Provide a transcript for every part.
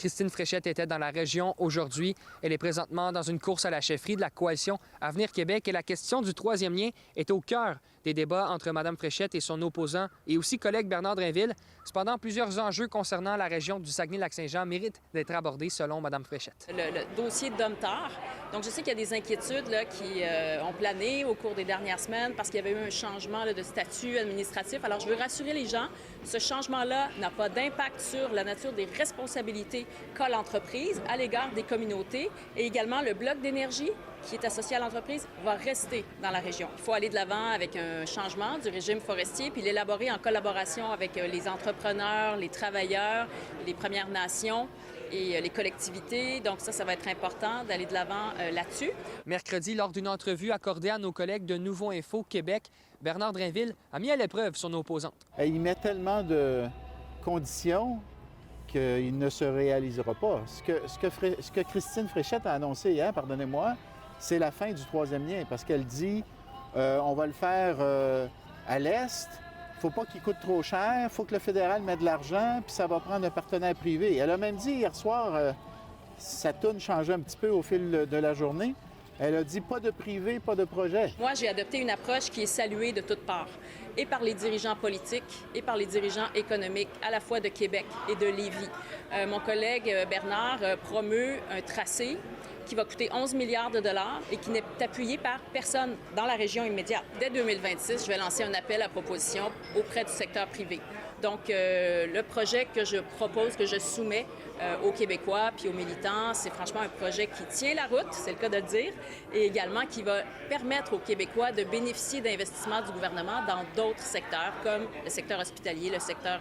Christine Fréchette était dans la région aujourd'hui. Elle est présentement dans une course à la chefferie de la coalition Avenir Québec et la question du troisième lien est au cœur des débats entre Mme Fréchette et son opposant et aussi collègue Bernard Drinville. Cependant, plusieurs enjeux concernant la région du Saguenay-Lac-Saint-Jean méritent d'être abordés selon Mme Fréchette. Le dossier de Domtar. Donc, je sais qu'il y a des inquiétudes là, qui ont plané au cours des dernières semaines parce qu'il y avait eu un changement là, de statut administratif. Alors, je veux rassurer les gens, ce changement-là n'a pas d'impact sur la nature des responsabilités qu'a l'entreprise à l'égard des communautés et également le bloc d'énergie qui est associé à l'entreprise va rester dans la région. Il faut aller de l'avant avec un changement du régime forestier puis l'élaborer en collaboration avec les entrepreneurs, les travailleurs, les Premières Nations et les collectivités. Donc ça va être important d'aller de l'avant là-dessus. Mercredi, lors d'une entrevue accordée à nos collègues de Nouveau Info Québec, Bernard Drinville a mis à l'épreuve son opposante. Il met tellement de conditions qu'il ne se réalisera pas. Ce que Christine Fréchette a annoncé hier, pardonnez-moi, c'est la fin du troisième lien parce qu'elle dit on va le faire à l'Est. Il ne faut pas qu'il coûte trop cher, il faut que le fédéral mette de l'argent, puis ça va prendre un partenaire privé. Elle a même dit hier soir, sa toune changeait un petit peu au fil de la journée. Elle a dit pas de privé, pas de projet. Moi, j'ai adopté une approche qui est saluée de toutes parts, et par les dirigeants politiques et par les dirigeants économiques, à la fois de Québec et de Lévis. Mon collègue Bernard promeut un tracé qui va coûter 11 milliards de dollars et qui n'est appuyé par personne dans la région immédiate. Dès 2026, je vais lancer un appel à proposition auprès du secteur privé. Donc, le projet que je propose, que je soumets aux Québécois puis aux militants, c'est franchement un projet qui tient la route, c'est le cas de le dire, et également qui va permettre aux Québécois de bénéficier d'investissements du gouvernement dans d'autres secteurs, comme le secteur hospitalier, le secteur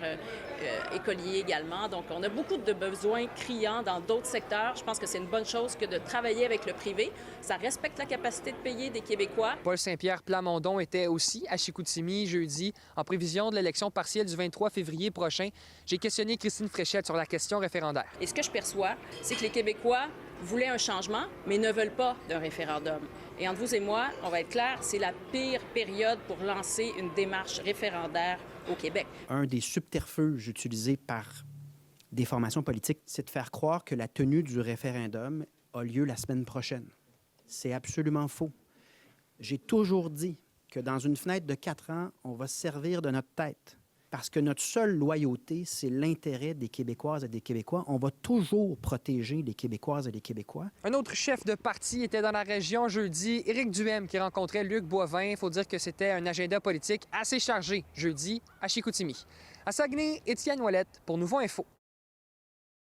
écolier également. Donc, on a beaucoup de besoins criants dans d'autres secteurs. Je pense que c'est une bonne chose que de travailler avec le privé. Ça respecte la capacité de payer des Québécois. Paul Saint-Pierre Plamondon était aussi à Chicoutimi jeudi en prévision de l'élection partielle du 23 février prochain. J'ai questionné Christine Fréchette sur la question référendaire. Et ce que je perçois, c'est que les Québécois voulaient un changement, mais ne veulent pas d'un référendum. Et entre vous et moi, on va être clair, c'est la pire période pour lancer une démarche référendaire au Québec. Un des subterfuges utilisés par des formations politiques, c'est de faire croire que la tenue du référendum a lieu la semaine prochaine. C'est absolument faux. J'ai toujours dit que dans une fenêtre de 4 ans, on va se servir de notre tête. Parce que notre seule loyauté, c'est l'intérêt des Québécoises et des Québécois. On va toujours protéger les Québécoises et les Québécois. Un autre chef de parti était dans la région jeudi, Éric Duhem, qui rencontrait Luc Boivin. Il faut dire que c'était un agenda politique assez chargé jeudi à Chicoutimi. À Saguenay, Étienne Ouellette pour Nouveau Info.